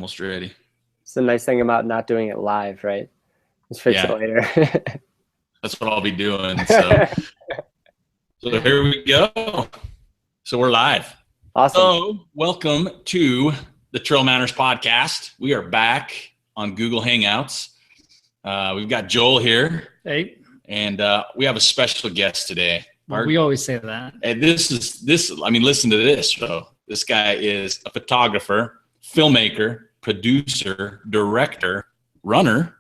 almost ready. It's the nice thing about not doing it live, right? Just fix it later. That's what I'll be doing. So here we go. So we're live. Awesome. So welcome to the Trail Manners podcast. We are back on Google Hangouts. We've got Joel here. Hey. And we have a special guest today. Well, we always say that. And listen to this. So this guy is a photographer, filmmaker, producer, director, runner,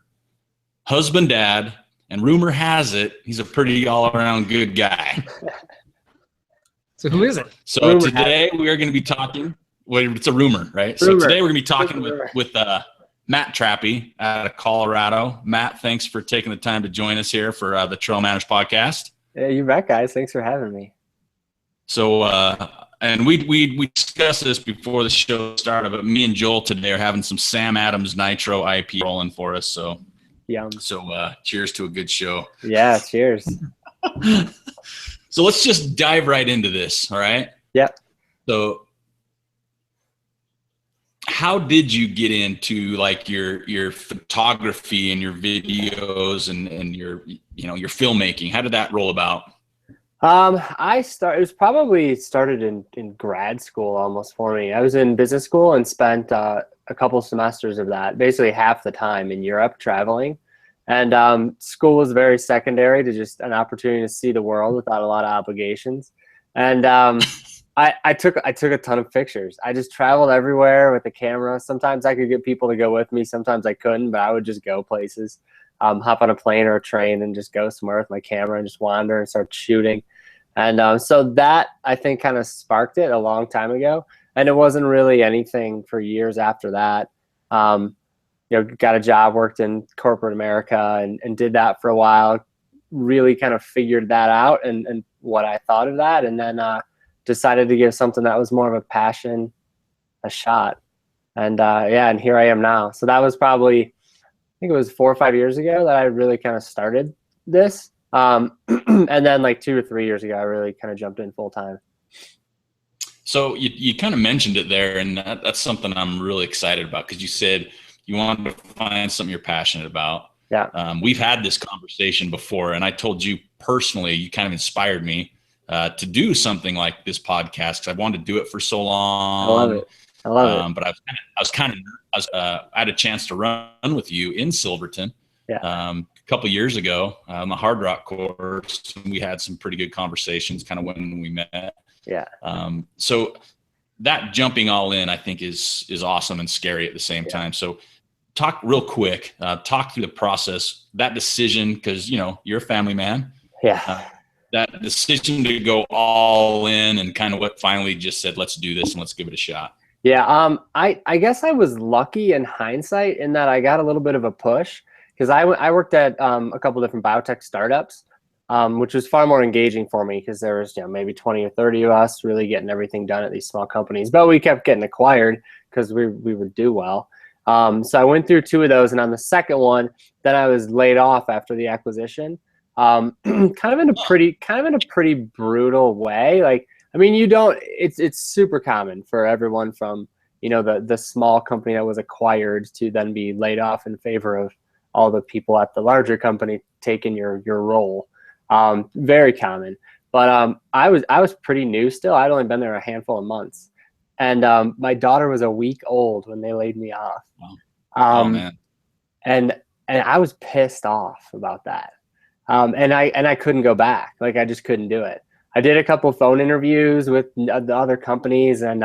husband, dad, and rumor has it he's a pretty all-around good guy. So who is it? So today we are going to be talking. Well, it's a rumor, right? So today we're going to be talking with Matt Trappe out of Colorado. Matt, thanks for taking the time to join us here for the Trail Manners podcast. Yeah, you bet, guys. Thanks for having me. So, and we discussed this before the show started, but me and Joel today are having some Sam Adams Nitro IP rolling for us. So, yum. So, cheers to a good show. Yeah, cheers. So let's just dive right into this. All right. Yep. So, how did you get into like your photography and your videos and your your filmmaking? How did that roll about? It was probably started in grad school almost for me. I was in business school and spent a couple semesters of that, basically half the time in Europe traveling. And school was very secondary to just an opportunity to see the world without a lot of obligations. And I took a ton of pictures. I just traveled everywhere with the camera. Sometimes I could get people to go with me. Sometimes I couldn't, but I would just go places, hop on a plane or a train and just go somewhere with my camera and just wander and start shooting. And so that, I think, kind of sparked it a long time ago. And it wasn't really anything for years after that. Got a job, worked in corporate America and did that for a while, really kind of figured that out and what I thought of that. And then decided to give something that was more of a passion a shot. And and here I am now. So that was probably, I think it was 4 or 5 years ago that I really kind of started this. And then like 2 or 3 years ago, I really kind of jumped in full time. So you kind of mentioned it there, and that's something I'm really excited about because you said you wanted to find something you're passionate about. Yeah. We've had this conversation before, and I told you personally, you kind of inspired me to do something like this podcast because I wanted to do it for so long. I love it. But I had a chance to run with you in Silverton. Yeah. A couple of years ago on the Hard Rock course, we had some pretty good conversations kind of when we met. Yeah. So that jumping all in, I think is awesome and scary at the same time. So talk real quick, talk through the process, that decision, because, you're a family man. Yeah. That decision to go all in and kind of what finally just said, let's do this and let's give it a shot. Yeah. I guess I was lucky in hindsight in that I got a little bit of a push because I worked at a couple different biotech startups, which was far more engaging for me because there was maybe 20 or 30 of us really getting everything done at these small companies. But we kept getting acquired because we would do well. So I went through 2 of those, and on the second one, then I was laid off after the acquisition, kind of in a pretty brutal way. Like, I mean, it's super common for everyone from, the small company that was acquired to then be laid off in favor of all the people at the larger company taking your role. Very common. But I was pretty new still. I'd only been there a handful of months. And my daughter was a week old when they laid me off. Oh, man. And I was pissed off about that. And I couldn't go back. Like, I just couldn't do it. I did a couple phone interviews with the other companies and,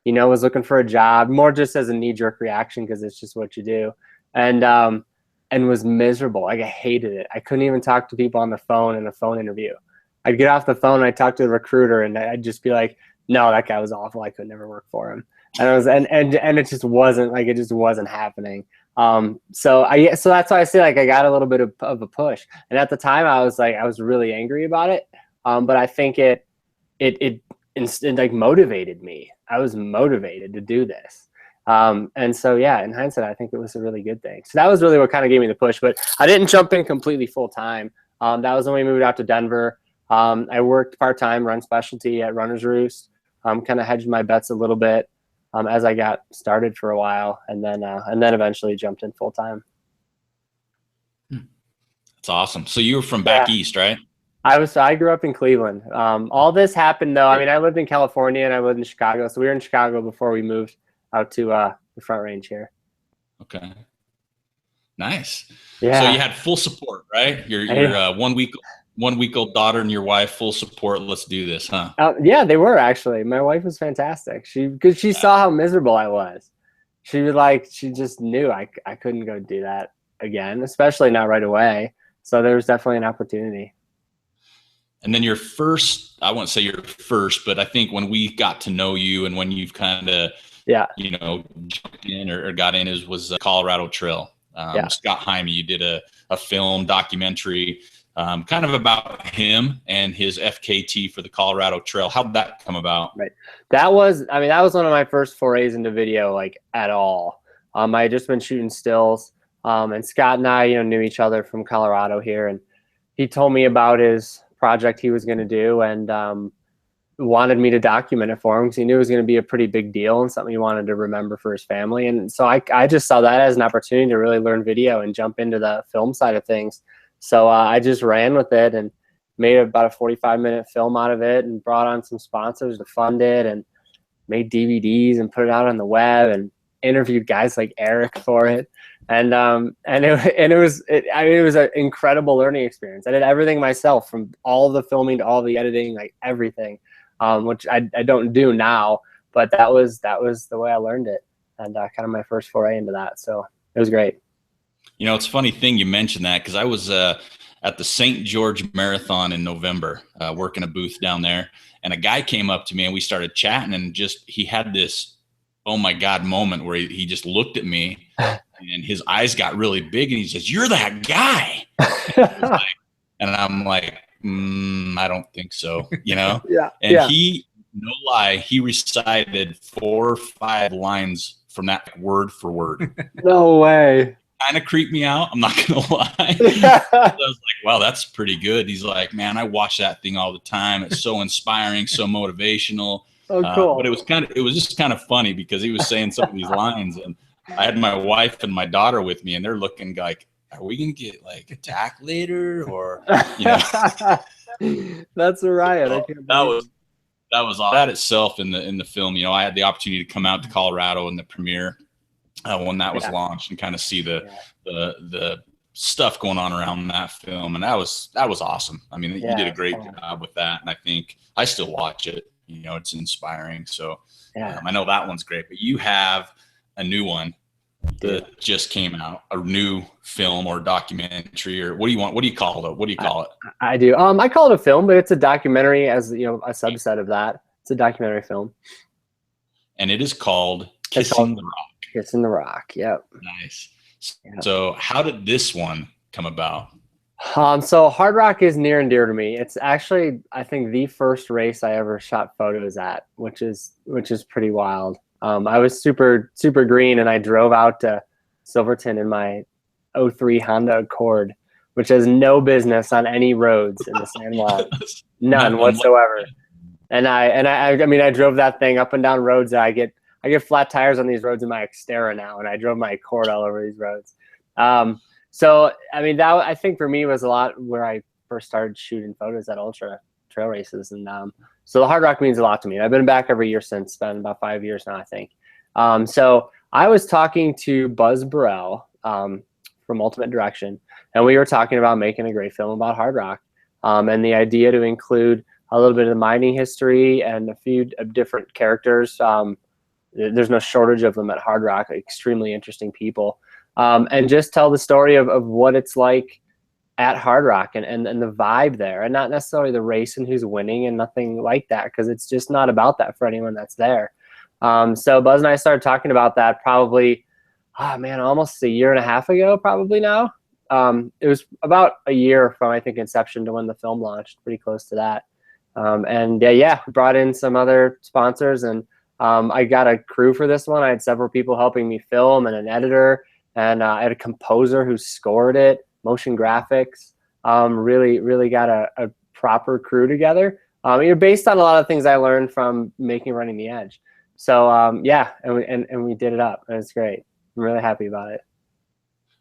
was looking for a job more just as a knee-jerk reaction because it's just what you do. And was miserable. Like, I hated it. I couldn't even talk to people on the phone in a phone interview. I'd get off the phone and I'd talk to the recruiter and I'd just be like, no, that guy was awful. I could never work for him. And it just wasn't happening. So that's why I say like I got a little bit of a push. And at the time I was really angry about it. But I think it like motivated me. I was motivated to do this. And so, in hindsight, I think it was a really good thing. So that was really what kind of gave me the push, but I didn't jump in completely full time. That was when we moved out to Denver. I worked part-time, run specialty at Runner's Roost, kind of hedged my bets a little bit. as I got started for a while, and then eventually jumped in full time. That's awesome. So you were from back east, right? I grew up in Cleveland. All this happened though. I mean, I lived in California and I lived in Chicago. So we were in Chicago before we moved out to the Front Range here. Okay. Nice. Yeah. So you had full support, right? Your 1 week old daughter and your wife, full support. Let's do this, huh? Yeah, they were actually. My wife was fantastic. Because she saw how miserable I was. She just knew I couldn't go do that again, especially not right away. So there was definitely an opportunity. And then your first, I won't say your first, but I think when we got to know you and when you've kind of, jumped in or got in was Colorado Trail. Scott Hyme, you did a film documentary kind of about him and his FKT for the Colorado Trail. How'd that come about? Right. That was one of my first forays into video, like at all. I had just been shooting stills. And Scott and I, knew each other from Colorado here, and he told me about his project he was going to do, and wanted me to document it for him because he knew it was going to be a pretty big deal and something he wanted to remember for his family. And so I just saw that as an opportunity to really learn video and jump into the film side of things. So I just ran with it and made about a 45-minute film out of it and brought on some sponsors to fund it and made DVDs and put it out on the web and interviewed guys like Eric for it. And it was an incredible learning experience. I did everything myself, from all the filming to all the editing, like everything, which I don't do now, but that was the way I learned it, and kind of my first foray into that. So it was great. It's a funny thing you mentioned that, because I was at the St. George Marathon in November, working a booth down there, and a guy came up to me and we started chatting, and he had this oh my God moment where he just looked at me and his eyes got really big and he says, "You're that guy." And I'm like, I don't think so, Yeah. And he, no lie, he recited 4 or 5 lines from that word for word. No way. Kind of creeped me out, I'm not gonna lie. I was like, wow, that's pretty good. He's like, man, I watch that thing all the time. It's so inspiring, so motivational. Oh, cool. But it was just kind of funny because he was saying some of these lines, and I had my wife and my daughter with me, and they're looking like, are we gonna get like attacked later, or That's a riot. So that was all that itself in the film. I had the opportunity to come out to Colorado in the premiere when that was launched and kind of see the stuff going on around that film, and that was awesome. I mean, you did a great job with that, and I think I still watch it. It's inspiring. So I know that one's great, but you have a new one that just came out, a new film or documentary, or what do you call it? What do you call it? I do. I call it a film, but it's a documentary as a subset of that. It's a documentary film. And it is called Kissing the Rock. Kissing the Rock. Yep. Nice. So how did this one come about? So Hard Rock is near and dear to me. It's actually, I think, the first race I ever shot photos at, which is pretty wild. I was super green, and I drove out to Silverton in my 03 Honda Accord, which has no business on any roads in the San Juan, none whatsoever. And I drove that thing up and down roads that I get flat tires on these roads in my Xterra now, and I drove my Accord all over these roads. So, that I think for me was a lot where I first started shooting photos at ultra trail races. And so the Hard Rock means a lot to me. I've been back every year since. It's been about 5 years now, I think. So I was talking to Buzz Burrell from Ultimate Direction, and we were talking about making a great film about Hard Rock, and the idea to include a little bit of the mining history and a few different characters. There's no shortage of them at Hard Rock, extremely interesting people. And just tell the story of what it's like at Hard Rock and the vibe there, and not necessarily the race and who's winning and nothing like that, because it's just not about that for anyone that's there. So Buzz and I started talking about that probably, almost a year and a half ago, probably now. It was about a year from, I think, inception to when the film launched, pretty close to that. We brought in some other sponsors, and I got a crew for this one. I had several people helping me film and an editor. And I had a composer who scored it, motion graphics, really got a proper crew together. Based on a lot of things I learned from making Running the Edge. So yeah, and we did it up. It was great. I'm really happy about it.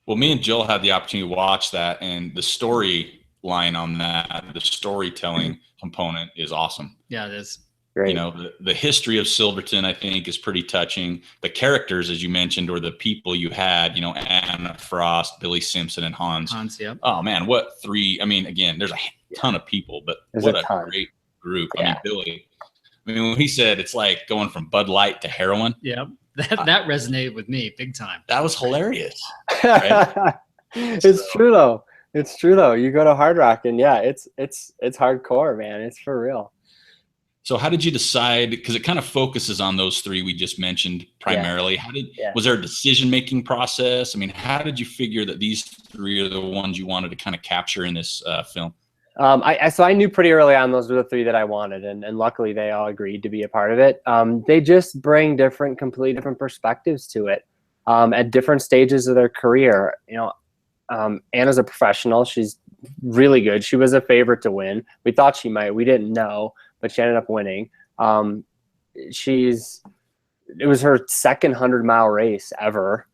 Well, me and Jill had the opportunity to watch that, and the storyline on that, the storytelling component is awesome. Yeah, it is. Great. You know, the history of Silverton, I think, is pretty touching. The characters, as you mentioned, or the people you had, you know, Anna Frost, Billy Simpson, and Hans. Hans, yep. Oh man, what three? I mean, again, there's a ton of people, but There's what a a ton. great group. Yeah. I mean, Billy. I mean, when he said it's like going from Bud Light to heroin, Yep. That resonated with me big time. that was hilarious. It's true though. It's true though. You go to Hard Rock and yeah, it's hardcore, man. It's for real. So how did you decide? Because it kind of focuses on those three we just mentioned primarily. Was there a decision-making process? I mean, how did you figure that these three are the ones you wanted to kind of capture in this film? So I knew pretty early on those were the three that I wanted, and luckily they all agreed to be a part of it. They just bring completely different perspectives to it at different stages of their career. You know, Anna's a professional. She's really good. She was a favorite to win. We thought she might. We didn't know, but she ended up winning. It was her second 100-mile race ever.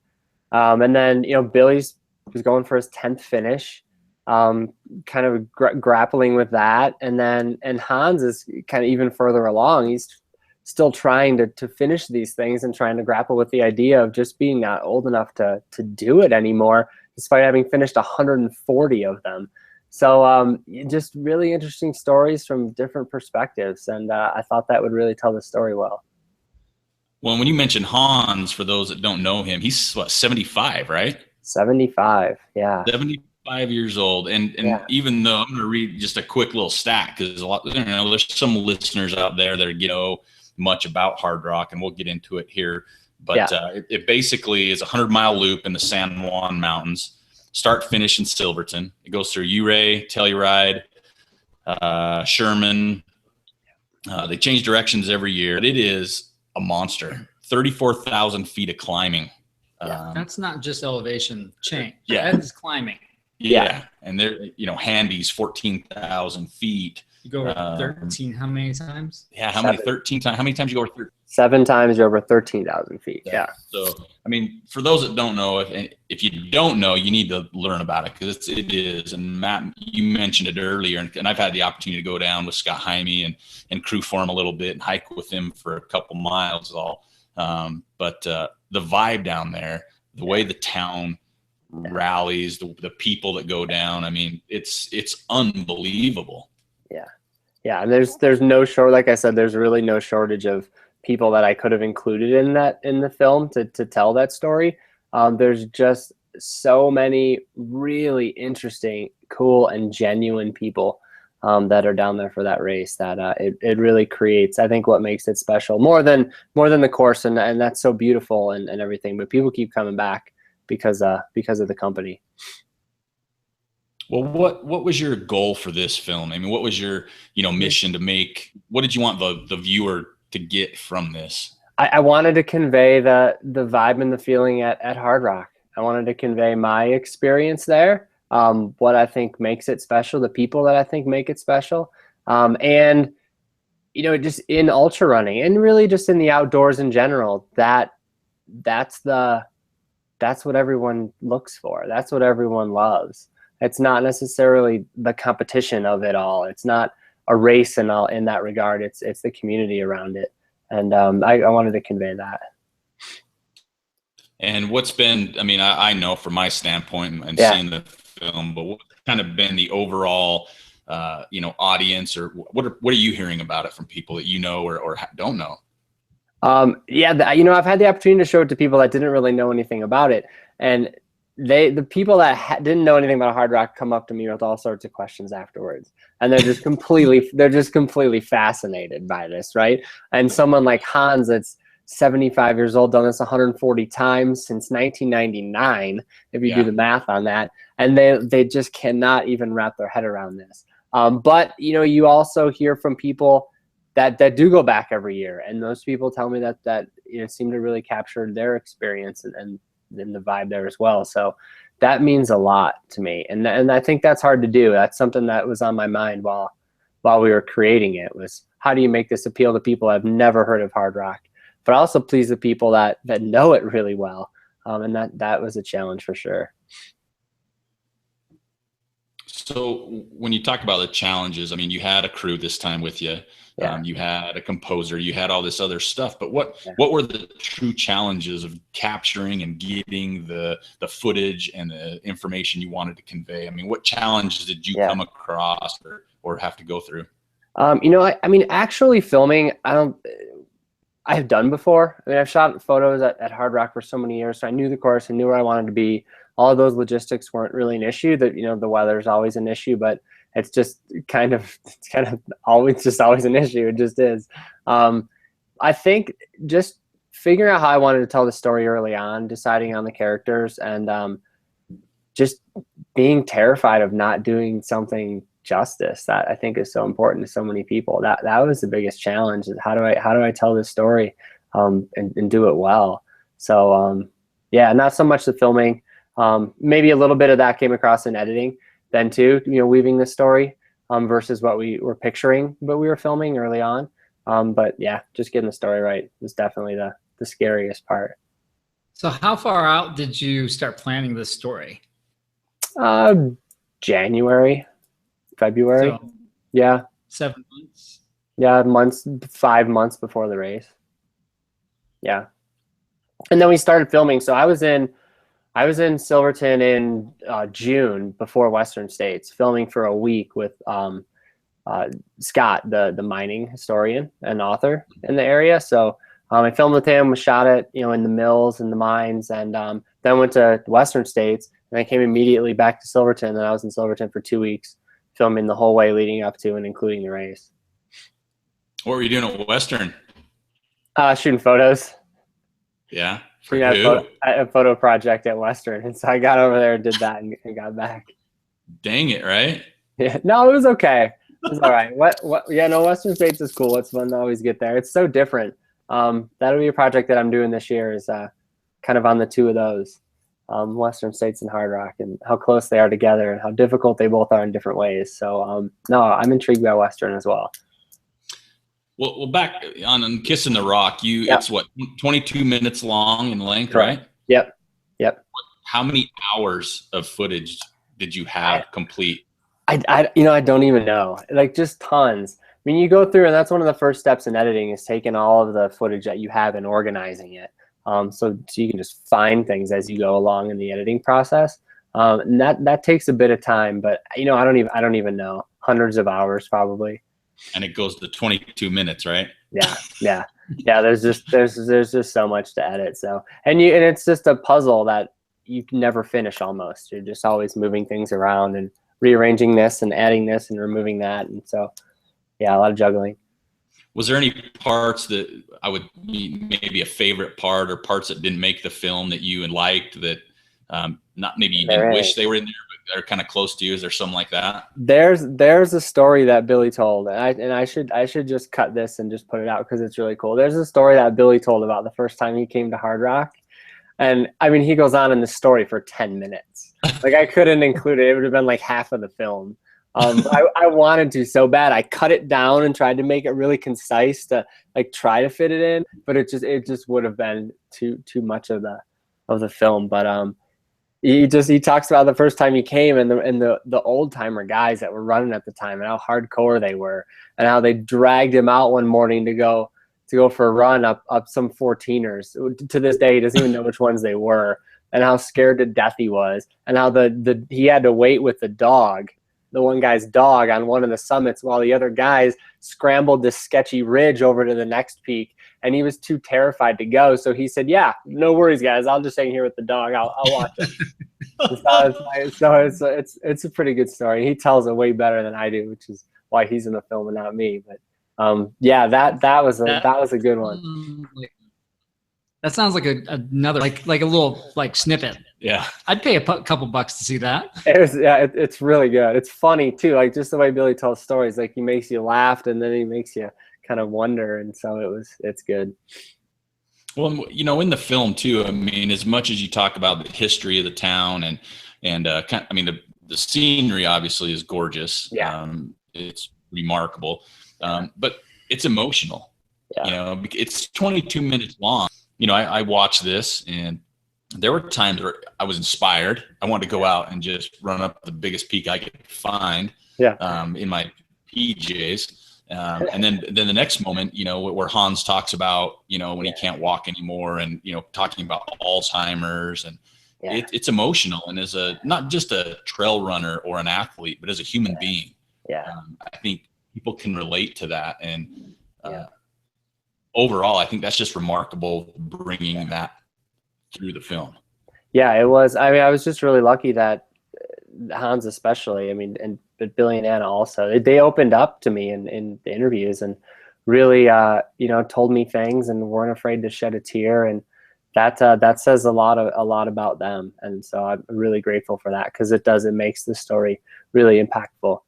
And then, you know, Billy's was going for his 10th finish. Kind of grappling with that, and Hans is kind of even further along. He's still trying to finish these things and trying to grapple with the idea of just being not old enough to do it anymore, despite having finished 140 of them. So just really interesting stories from different perspectives, and I thought that would really tell the story well. Well, when you mentioned Hans, for those that don't know him, he's what, 75, right? 75, yeah. 75 years old, and Yeah. even though I'm going to read just a quick little stat, because there's some listeners out there that know much about Hard Rock, and we'll get into it here. But it basically is a 100-mile loop in the San Juan Mountains, start finish in Silverton. It goes through Ouray, Telluride, Sherman. They change directions every year. It is a monster. 34,000 feet of climbing. That's not just elevation change. Yeah. That is climbing. Yeah. And they're, Handy's 14,000 feet. You go over 13, how many times? Yeah, how many? 13 times. How many times you go over 13? 7 times you're over 13,000 feet. Yeah. So, I mean, for those that don't know, if you don't know, you need to learn about it, because it is. And Matt, you mentioned it earlier, and I've had the opportunity to go down with Scott Jaime and crew for him a little bit and hike with him for a couple miles all. But the vibe down there, the way the town rallies, the people that go down, I mean, it's unbelievable. Yeah, and there's no short, like I said, there's really no shortage of people that I could have included in the film to tell that story. There's just so many really interesting, cool, and genuine people that are down there for that race that it really creates, I think, what makes it special more than the course, and that's so beautiful and everything. But people keep coming back because of the company. Well, what was your goal for this film? I mean, what was your mission to make? What did you want the viewer to get from this? I wanted to convey the vibe and the feeling at Hard Rock. I wanted to convey my experience there, what I think makes it special, the people that I think make it special, and just in ultra running and really just in the outdoors in general. That's what everyone looks for. That's what everyone loves. It's not necessarily the competition of it all. It's not a race in that regard. It's the community around it, and I wanted to convey that. And what's been, I mean, I know from my standpoint and seeing the film, but what's kind of been the overall, audience, or what are you hearing about it from people that or don't know? I've had the opportunity to show it to people that didn't really know anything about it, and the people that didn't know anything about Hard Rock come up to me with all sorts of questions afterwards, and they're just completely fascinated by this, right? And someone like Hans, that's 75 years old, done this 140 times since 1999, if you do the math on that, and they just cannot even wrap their head around this. But you also hear from people that do go back every year, and those people tell me that seem to really capture their experience and the vibe there as well. So that means a lot to me, and I think that's hard to do. That's something that was on my mind while we were creating it, was how do you make this appeal to people that have never heard of Hard Rock? but also please the people that know it really well. And that was a challenge for sure. So when you talk about the challenges, I mean, you had a crew this time with you. Yeah. You had a composer, you had all this other stuff, but what Yeah. were the true challenges of capturing and getting the footage and the information you wanted to convey? I mean, what challenges did you come across or have to go through? You know, I mean, actually filming, I have done before. I mean, I've shot photos at Hard Rock for so many years, so I knew the course, I knew where I wanted to be. All of those logistics weren't really an issue. That, you know, the weather's always an issue, but it's just kind of always an issue. It just is. I think just figuring out how I wanted to tell the story early on, deciding on the characters, and just being terrified of not doing something justice that I think is so important to so many people. That was the biggest challenge, is how do I tell this story and do it well. So yeah, not so much the filming. Maybe a little bit of that came across in editing then too, you know, weaving the story versus what we were picturing, but we were filming early on. But yeah, just getting the story right was definitely the scariest part. So how far out did you start planning this story? January, February. So Yeah. 7 months? Yeah, 5 months before the race. Yeah. And then we started filming. So I was in Silverton in June before Western States, filming for a week with Scott, the mining historian and author in the area. So I filmed with him, shot it, you know, in the mills and the mines, and then went to Western States, and I came immediately back to Silverton, and I was in Silverton for 2 weeks, filming the whole way leading up to and including the race. What were you doing at Western? Shooting photos. Yeah. For you know, who? a photo project at Western, and so I got over there and did that and got back. Dang it, right? Yeah, no, it was okay. It was all right. What? Yeah, no, Western States is cool. It's fun to always get there. It's so different. That'll be a project that I'm doing this year, is kind of on the two of those, Western States and Hard Rock, and how close they are together and how difficult they both are in different ways. So no, I'm intrigued by Western as well. Well, back on Kissing the Rock, it's what, 22 minutes long in length, Correct. right? Yep. How many hours of footage did you have complete? I don't even know. Like, just tons. I mean, you go through, and that's one of the first steps in editing, is taking all of the footage that you have and organizing it. So you can just find things as you go along in the editing process. And that takes a bit of time, but I don't even know. Hundreds of hours probably. And it goes to 22 minutes, right? Yeah. There's just so much to edit. So and it's just a puzzle that you can never finish. Almost, you're just always moving things around and rearranging this and adding this and removing that, and so yeah, a lot of juggling. Was there any parts that I would maybe a favorite part, or parts that didn't make the film that you liked that not maybe you didn't wish they were in there, but are kind of close to you? Is there something like that? There's a story that Billy told, and I should just cut this and just put it out because it's really cool. There's a story that Billy told about the first time he came to Hard Rock, and I mean, he goes on in the story for 10 minutes. Like, I couldn't include it; it would have been like half of the film. I wanted to so bad. I cut it down and tried to make it really concise to like try to fit it in, but it just would have been too much of the film. But he talks about the first time he came and the old timer guys that were running at the time and how hardcore they were, and how they dragged him out one morning to go for a run up some 14ers. To this day, he doesn't even know which ones they were, and how scared to death he was, and how he had to wait with the one guy's dog on one of the summits while the other guys scrambled this sketchy ridge over to the next peak, and he was too terrified to go. So he said, "Yeah, no worries, guys. I'll just hang here with the dog. I'll watch him." So it's a pretty good story. He tells it way better than I do, which is why he's in the film and not me. But yeah, that was a good one. That sounds like another like a little like snippet. Yeah, I'd pay a couple bucks to see that. It's really good. It's funny too, like just the way Billy tells stories. Like, he makes you laugh and then he makes you kind of wonder, and so it's good. Well, in the film too, I mean, as much as you talk about the history of the town and I mean, the scenery obviously is gorgeous. Yeah, it's remarkable, but it's emotional. Yeah. You know, it's 22 minutes long. You know, I watched this, and there were times where I was inspired. I wanted to go out and just run up the biggest peak I could find Yeah. in my PJs. And then the next moment, you know, where Hans talks about, you know, when he can't walk anymore, and, you know, talking about Alzheimer's, and it's emotional. And as not just a trail runner or an athlete, but as a human being, I think people can relate to that. And overall, I think that's just remarkable, bringing that through the film. Yeah, it was. I mean, I was just really lucky that Hans, especially, I mean, but Billy and Anna also, they opened up to me in the interviews, and really, you know, told me things and weren't afraid to shed a tear. And that says a lot about them. And so I'm really grateful for that, because it makes the story really impactful.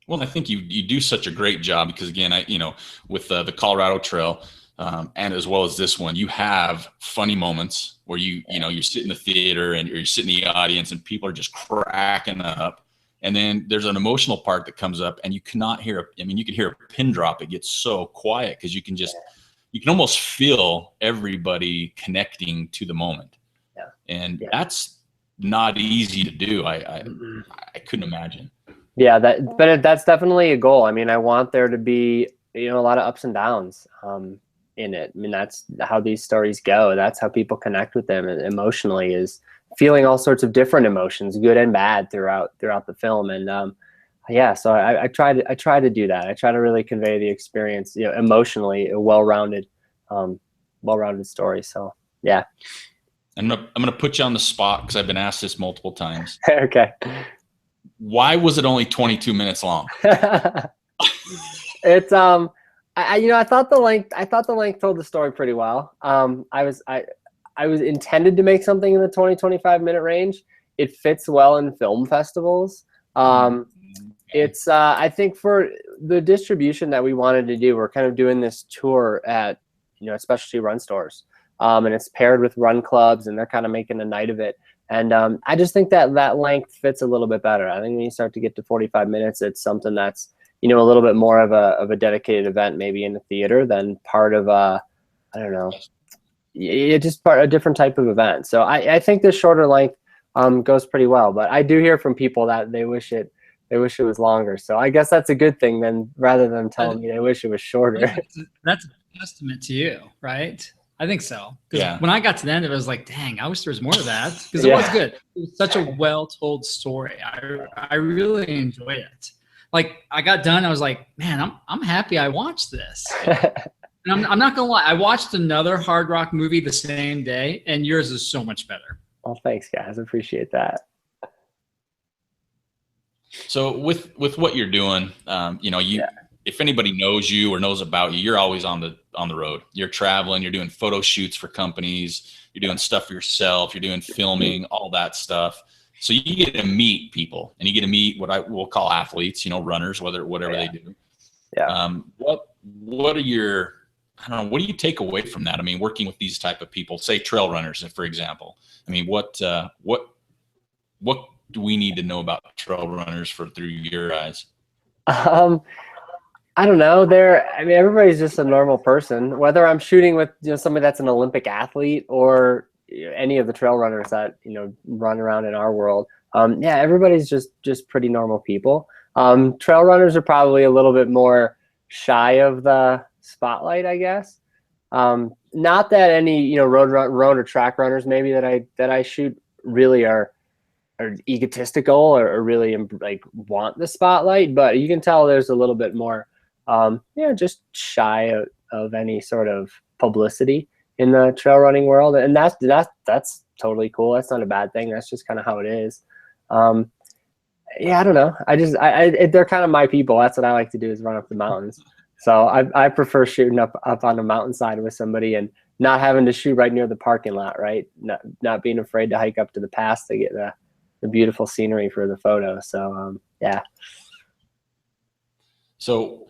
Well, I think you do such a great job, because again, you know, with the Colorado Trail, and as well as this one, you have funny moments where you know, you sit in the theater and you sit in the audience and people are just cracking up. And then there's an emotional part that comes up, and you cannot hear I mean, you can hear a pin drop. It gets so quiet, because you can almost feel everybody connecting to the moment. And that's not easy to do. I couldn't imagine. Yeah, but that's definitely a goal. I mean, I want there to be, you know, a lot of ups and downs in it. I mean, that's how these stories go. That's how people connect with them emotionally, is feeling all sorts of different emotions, good and bad, throughout the film. And so I try to do that. I try to really convey the experience, you know, emotionally, a well-rounded story. So yeah. I'm gonna put you on the spot, because I've been asked this multiple times. Okay. Why was it only 22 minutes long? It's I thought the length told the story pretty well. I was intended to make something in the 20-25 minute range. It fits well in film festivals. It's I think for the distribution that we wanted to do, we're kind of doing this tour at, you know, specialty run stores, and it's paired with run clubs, and they're kind of making a night of it. And I just think that length fits a little bit better. I think when you start to get to 45 minutes, it's something that's, you know, a little bit more of a dedicated event, maybe in the theater, than part of I don't know, just a different type of event. So I think the shorter length goes pretty well. But I do hear from people that they wish it was longer. So I guess that's a good thing, then, rather than telling me they wish it was shorter. That's a testament to you, right? I think so. Because when I got to the end, it was like, dang, I wish there was more of that, because it was good. It was such a well-told story. I really enjoyed it. Like, I got done, I was like, man, I'm happy I watched this. And I'm not gonna lie, I watched another Hard Rock movie the same day, and yours is so much better. Well, thanks, guys. I appreciate that. So with what you're doing, you know, if anybody knows you or knows about you, you're always on the road. You're traveling, you're doing photo shoots for companies, you're doing stuff for yourself, you're doing filming, all that stuff. So you get to meet people, and you get to meet what I will call athletes, you know, runners, whatever they do. Yeah. What are your, I don't know, what do you take away from that? I mean, working with these type of people, say trail runners, for example. I mean, what do we need to know about trail runners through your eyes? I don't know. I mean, everybody's just a normal person. Whether I'm shooting with, you know, somebody that's an Olympic athlete, or, you know, any of the trail runners that, you know, run around in our world, everybody's just pretty normal people. Trail runners are probably a little bit more shy of the spotlight, I guess. Not that any, you know, road or track runners maybe that I shoot really are egotistical or really like want the spotlight, but you can tell there's a little bit more just shy of any sort of publicity in the trail running world. And that's totally cool. That's not a bad thing. That's just kind of how it is. I don't know. They're kind of my people. That's what I like to do, is run up the mountains. So I prefer shooting up on a mountainside with somebody, and not having to shoot right near the parking lot, right? Not being afraid to hike up to the pass to get the beautiful scenery for the photo. So So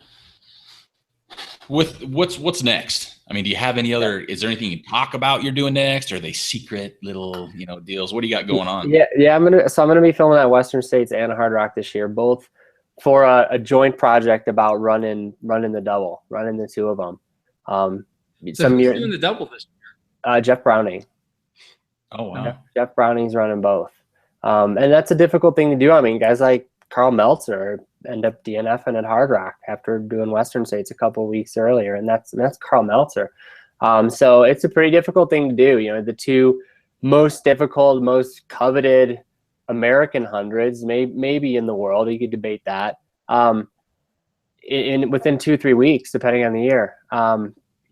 with what's next? I mean, do you have any other, is there anything you talk about you're doing next? Or are they secret little, you know, deals? What do you got going on? Yeah. I'm gonna be filming at Western States and Hard Rock this year, both for a joint project about running the double, running the two of them. So who's doing the double this year? Jeff Browning. Oh wow. Jeff Browning's running both, and that's a difficult thing to do. I mean, guys like Carl Meltzer end up DNFing at Hard Rock after doing Western States a couple of weeks earlier, and that's Carl Meltzer. So it's a pretty difficult thing to do. You know, the two most difficult, most coveted American hundreds, maybe in the world. You could debate that. Within 2-3 weeks, depending on the year,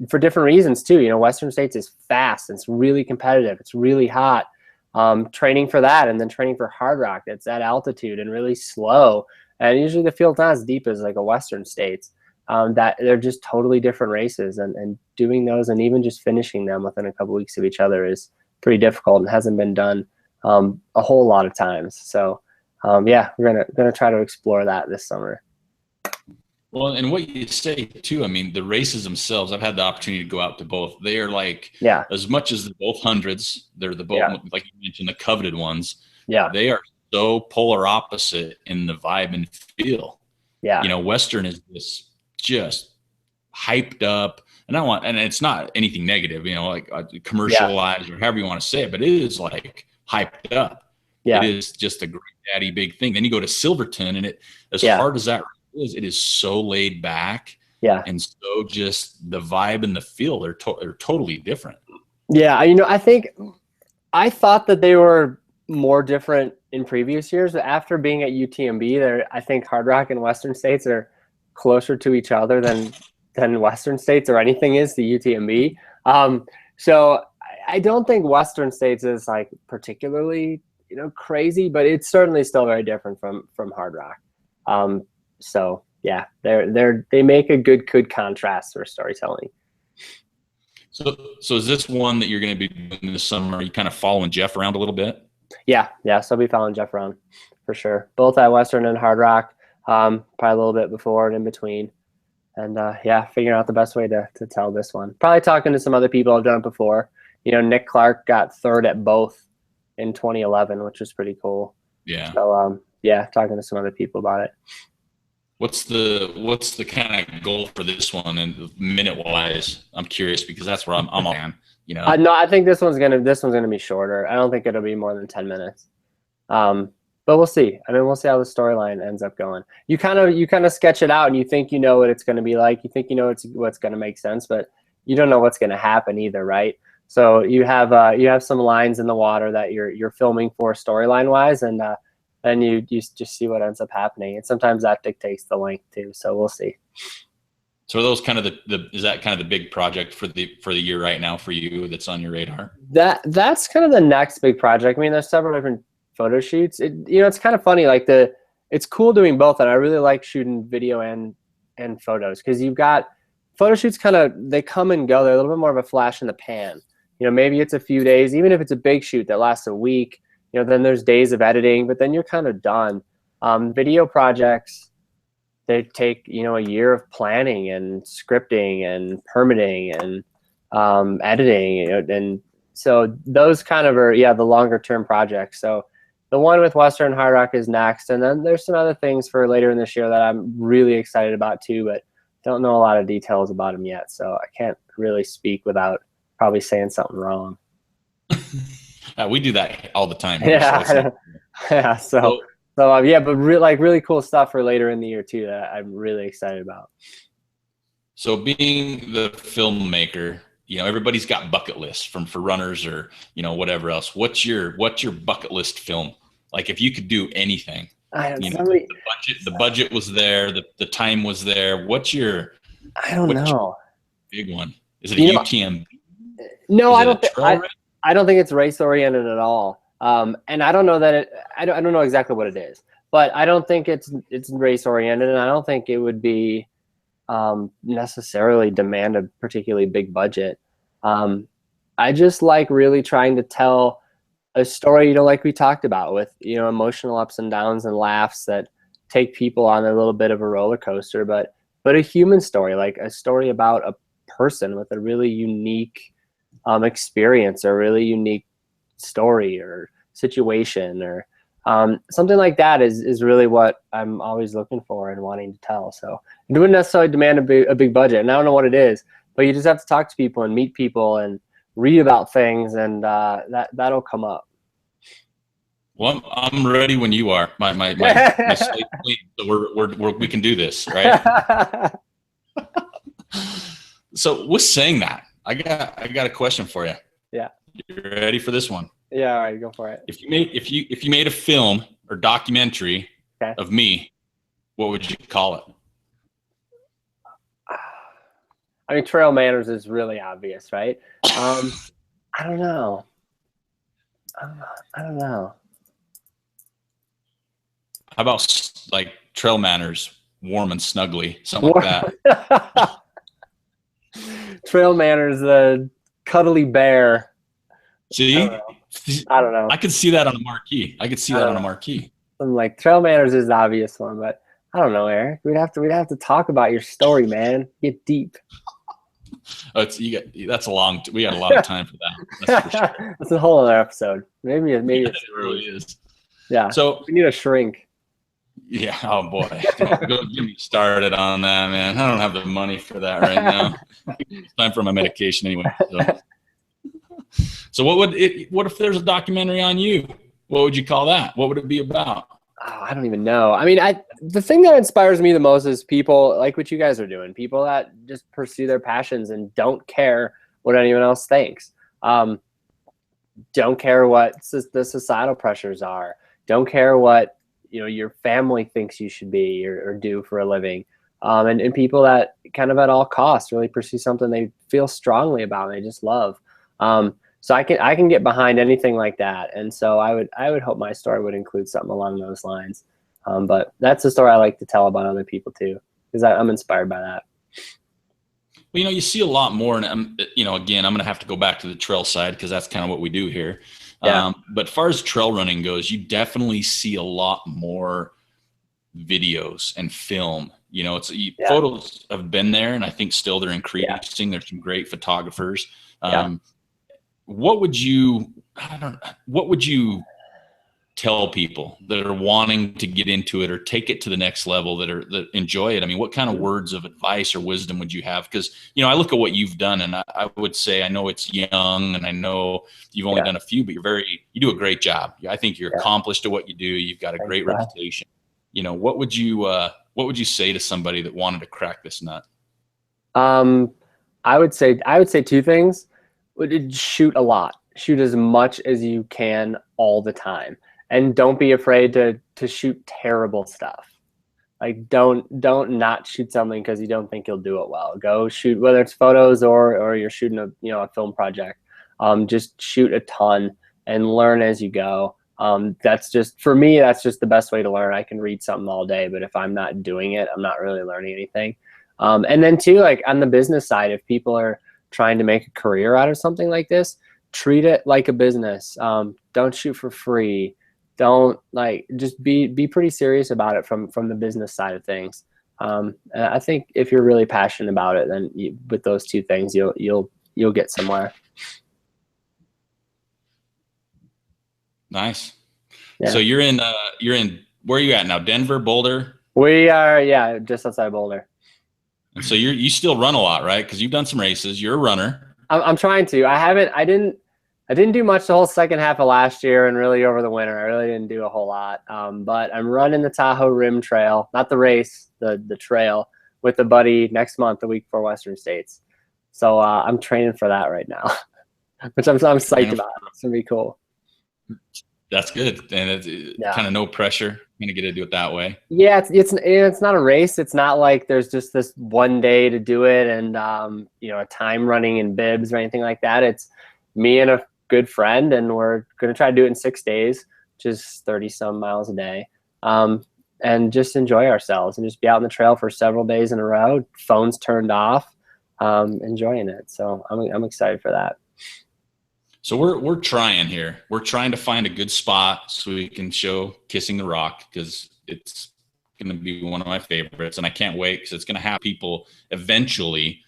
for different reasons too. You know, Western States is fast. It's really competitive. It's really hot. Training for that, and then training for Hard Rock, it's at altitude and really slow. And usually the field's not as deep as like a Western States. That they're just totally different races, and doing those and even just finishing them within a couple weeks of each other is pretty difficult and hasn't been done a whole lot of times. So yeah, we're gonna try to explore that this summer. Well, and what you say too, I mean, the races themselves, I've had the opportunity to go out to both. They are like, as much as they're both hundreds, they're the both, like you mentioned, the coveted ones. Yeah. They are so polar opposite in the vibe and feel. Yeah. You know, Western is this just hyped up, and it's not anything negative, you know, like commercialized or however you want to say it, but it is like hyped up. Yeah. It is just a great daddy big thing. Then you go to Silverton, and hard as that is, it is so laid back, and so just the vibe and the feel they're totally different. Yeah, you know, I thought that they were more different in previous years, but after being at UTMB, I think Hard Rock and Western States are closer to each other than Western States or anything is to UTMB. So I don't think Western States is like particularly, you know, crazy, but it's certainly still very different from Hard Rock. So yeah, they make a good contrast for storytelling. So is this one that you're going to be doing this summer? Are you kind of following Jeff around a little bit? Yeah. So I'll be following Jeff around for sure. Both at Western and Hard Rock, probably a little bit before and in between. And figuring out the best way to tell this one. Probably talking to some other people I've done it before. You know, Nick Clark got third at both in 2011, which was pretty cool. Yeah. So talking to some other people about it. What's the kind of goal for this one and minute wise? I'm curious because that's where I'm on. You know. No, I think this one's gonna be shorter. I don't think it'll be more than 10 minutes. But we'll see. I mean, we'll see how the storyline ends up going. You kind of sketch it out, and you think you know what it's going to be like. You think you know what's going to make sense, but you don't know what's going to happen either, right? So you have some lines in the water that you're filming for storyline wise, and then you just see what ends up happening. And sometimes that dictates the length too. So we'll see. So are those kind of is that kind of the big project for the year right now for you that's on your radar? That's kind of the next big project. I mean, there's several different photo shoots. It's kind of funny. Like it's cool doing both, and I really like shooting video and photos because you've got photo shoots they come and go. They're a little bit more of a flash in the pan. You know, maybe it's a few days, even if it's a big shoot that lasts a week. You know, then there's days of editing, but then you're kind of done. Video projects, they take, you know, a year of planning and scripting and permitting and editing, you know, and so those kind of are the longer term projects. So the one with Western Hard Rock is next, and then there's some other things for later in this year that I'm really excited about too, but don't know a lot of details about them yet, so I can't really speak without probably saying something wrong. We do that all the time. Yeah. So but really cool stuff for later in the year too that I'm really excited about. So being the filmmaker, you know, everybody's got bucket lists for runners or, you know, whatever else. What's your bucket list film? Like if you could do anything, the budget was there, the time was there. What's your big one? Is it a UTMB? No, I don't think it's race oriented at all. And I don't know that I don't know exactly what it is, but I don't think it's race oriented, and I don't think it would be necessarily demand a particularly big budget. I just like really trying to tell a story, you know, like we talked about with, you know, emotional ups and downs and laughs that take people on a little bit of a roller coaster, but a human story, like a story about a person with a really unique experience or really unique story or situation or Something like that is really what I'm always looking for and wanting to tell. So it wouldn't necessarily demand a big budget, and I don't know what it is, but you just have to talk to people and meet people and read about things, and that'll come up. Well, I'm ready when you are. My slate clean, so we can do this, right? So with saying that, I got a question for you. Yeah. You ready for this one? Yeah, all right, go for it. If you made a film or documentary of me, what would you call it? I mean, Trail Manners is really obvious, right? I don't know. I don't know. How about like Trail Manners, warm and snuggly, something like that? Trail Manners, the cuddly bear. See, I don't know. I could see that on a marquee. I'm like, Trail Manners is the obvious one, but I don't know, Eric. We'd have to talk about your story, man. Get deep. Oh, that's a long. We got a lot of time for that. That's for sure. That's a whole other episode. Maybe it really is. Yeah. So we need a shrink. Yeah. Oh boy. Go get me started on that, man. I don't have the money for that right now. It's time for my medication anyway. So what if there's a documentary on you? What would you call that? What would it be about? Oh, I don't even know. I mean, the thing that inspires me the most is people like what you guys are doing. People that just pursue their passions and don't care what anyone else thinks. Don't care what the societal pressures are. Don't care what your family thinks you should be or do for a living. And people that kind of at all costs really pursue something they feel strongly about and they just love. So I can get behind anything like that, and so I would hope my story would include something along those lines. But that's the story I like to tell about other people too, because I'm inspired by that. Well, you see a lot more, and again, I'm going to have to go back to the trail side because that's kind of what we do here. Yeah. But as far as trail running goes, you definitely see a lot more videos and film. Photos have been there, and I think still they're increasing. There's some great photographers. What would you tell people that are wanting to get into it or take it to the next level that enjoy it? I mean, what kind of words of advice or wisdom would you have? Because, I look at what you've done, and I would say, I know it's young and I know you've only done a few, but you do a great job. I think you're accomplished at what you do. You've got a great reputation. What would you say to somebody that wanted to crack this nut? I would say two things. Shoot a lot. Shoot as much as you can all the time, and don't be afraid to shoot terrible stuff. Like don't not shoot something because you don't think you'll do it well. Go shoot, whether it's photos or you're shooting a film project. Just shoot a ton and learn as you go. That's just, for me, that's just the best way to learn. I can read something all day, but if I'm not doing it, I'm not really learning anything. And then too, like on the business side, if people are trying to make a career out of something like this, treat it like a business. Don't shoot for free. Don't just be pretty serious about it from the business side of things. And I think if you're really passionate about it, then with those two things, you'll get somewhere. Nice. Yeah. So you're in where are you at now? Denver, Boulder? We are, just outside Boulder. And so you still run a lot, right? Because you've done some races. You're a runner. I'm trying to. I didn't do much the whole second half of last year and really over the winter. I really didn't do a whole lot. But I'm running the Tahoe Rim Trail, not the race, the trail, with a buddy next month, the week before Western States. So I'm training for that right now, which I'm psyched about. It's gonna be cool. That's good, and it's kind of no pressure. I'm gonna get to do it that way. Yeah, it's not a race. It's not like there's just this one day to do it and a time running in bibs or anything like that. It's me and a good friend, and we're gonna try to do it in 6 days, which is 30 some miles a day, and just enjoy ourselves and just be out on the trail for several days in a row, phones turned off, enjoying it. So I'm excited for that. So we're trying here. We're trying to find a good spot so we can show Kissing the Rock, because it's going to be one of my favorites, and I can't wait because it's going to have people eventually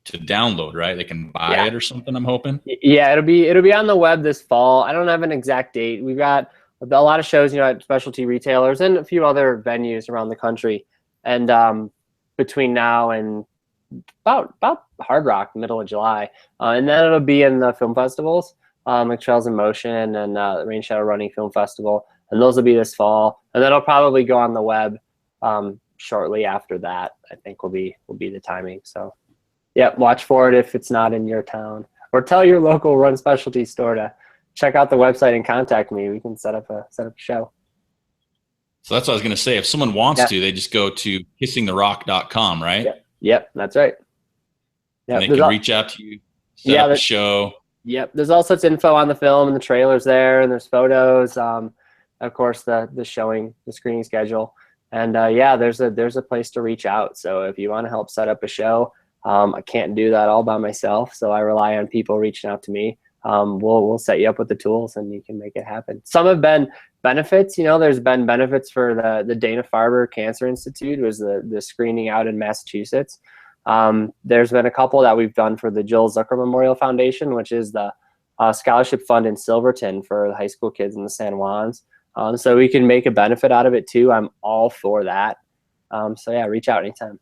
to download, right? They can buy it or something, I'm hoping. Yeah, it'll be on the web this fall. I don't have an exact date. We've got a lot of shows, at specialty retailers and a few other venues around the country. And between now and about Hard Rock, middle of July, and then it'll be in the film festivals, like Trails in Motion and the Rain Shadow Running Film Festival, and those will be this fall. And then it'll probably go on the web shortly after that. I think will be the timing. So, yeah, watch for it if it's not in your town, or tell your local run specialty store to check out the website and contact me. We can set up a show. So that's what I was going to say. If someone wants to, they just go to kissingtherock.com, right? Yep, that's right. Yep. And they can reach out to you, set up a show. Yep, there's all sorts of info on the film and the trailers there, and there's photos. Of course, the showing, the screening schedule, and there's a place to reach out. So if you want to help set up a show, I can't do that all by myself, so I rely on people reaching out to me. We'll set you up with the tools, and you can make it happen. Some have been benefits. There's been benefits for the Dana-Farber Cancer Institute. Was the screening out in Massachusetts. There's been a couple that we've done for the Jill Zucker Memorial Foundation, which is the scholarship fund in Silverton for the high school kids in the San Juans. So we can make a benefit out of it too. I'm all for that. So yeah, reach out anytime.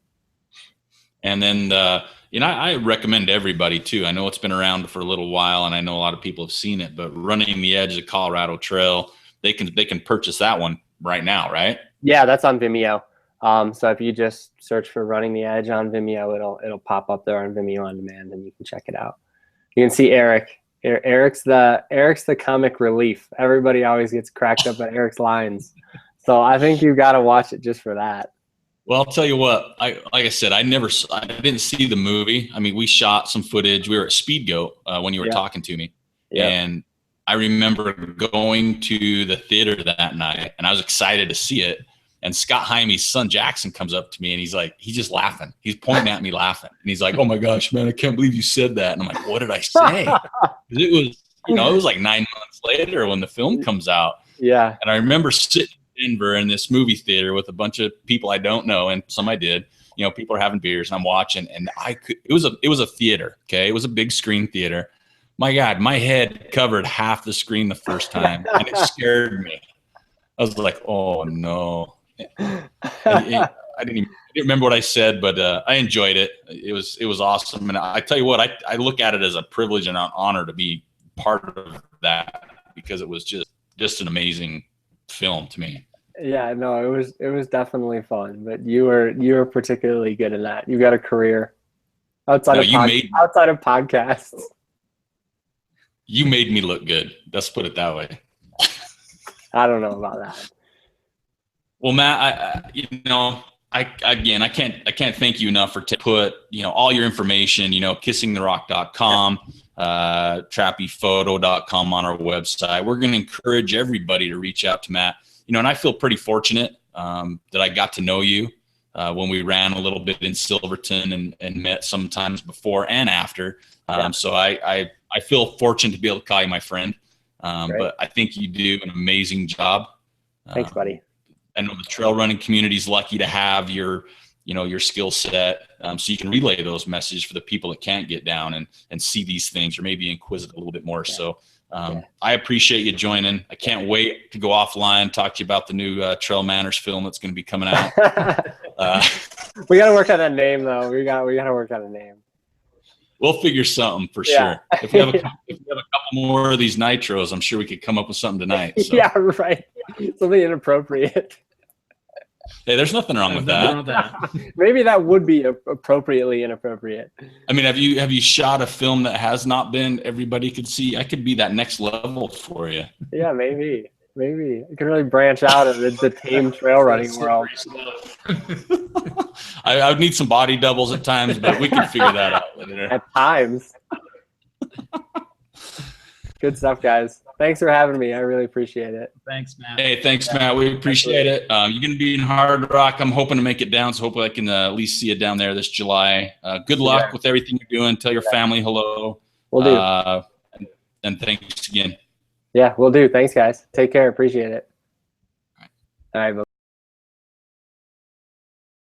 And then, I recommend everybody too. I know it's been around for a little while, and I know a lot of people have seen it, but Running the Edge of Colorado Trail, they can purchase that one right now, right? Yeah, that's on Vimeo. So if you just search for Running the Edge on Vimeo, it'll pop up there on Vimeo on demand, and you can check it out. You can see Eric. Eric's the comic relief. Everybody always gets cracked up at Eric's lines. So I think you've got to watch it just for that. Well, I'll tell you what, like I said, I didn't see the movie. I mean, we shot some footage. We were at Speed Goat when you were talking to me. Yep. And I remember going to the theater that night, and I was excited to see it. And Scott Hyme's son, Jackson, comes up to me, and he's just laughing. He's pointing at me laughing. And he's like, "Oh my gosh, man, I can't believe you said that." And I'm like, "What did I say?" 'Cause it was, it was like 9 months later when the film comes out. Yeah. And I remember sitting Denver in this movie theater with a bunch of people I don't know, and some I did. People are having beers, and I'm watching, and it was a theater, okay? It was a big screen theater. My God, my head covered half the screen the first time, and it scared me. I was like, oh no. I didn't remember what I said, but I enjoyed it. It was awesome, and I tell you what, I look at it as a privilege and an honor to be part of that, because it was just an amazing film to me. Yeah, no, it was definitely fun, but you were particularly good in that. You got a career outside of podcasts. You made me look good. Let's put it that way. I don't know about that. Well, Matt, I can't thank you enough for put all your information, kissingtherock.com, trappephoto.com on our website. We're going to encourage everybody to reach out to Matt. And I feel pretty fortunate that I got to know you when we ran a little bit in Silverton and met sometimes before and after. So I feel fortunate to be able to call you my friend. But I think you do an amazing job. Thanks, buddy. I know the trail running community is lucky to have your skill set, so you can relay those messages for the people that can't get down and see these things, or maybe inquisitive a little bit more. Yeah. So I appreciate you joining. I can't wait to go offline, talk to you about the new Trail Manners film that's going to be coming out. We got to work on that name, though. We got to work on a name. We'll figure something for sure. If we have a couple more of these nitros, I'm sure we could come up with something tonight. So. Yeah, right. Something inappropriate. Hey, there's nothing wrong with that. Maybe that would be appropriately inappropriate. I mean, have you shot a film that has not been everybody could see? I could be that next level for you. Yeah, maybe. You can really branch out of the tame trail running world. I would need some body doubles at times, but we can figure that out later. At times. Good stuff, guys. Thanks for having me. I really appreciate it. Thanks, Matt. Hey, thanks, Matt. We appreciate it. You're going to be in Hard Rock. I'm hoping to make it down, so hopefully I can at least see you down there this July. Good luck with everything you're doing. Tell your family hello. Will do. And thanks again. Yeah, will do. Thanks, guys. Take care. Appreciate it. All right.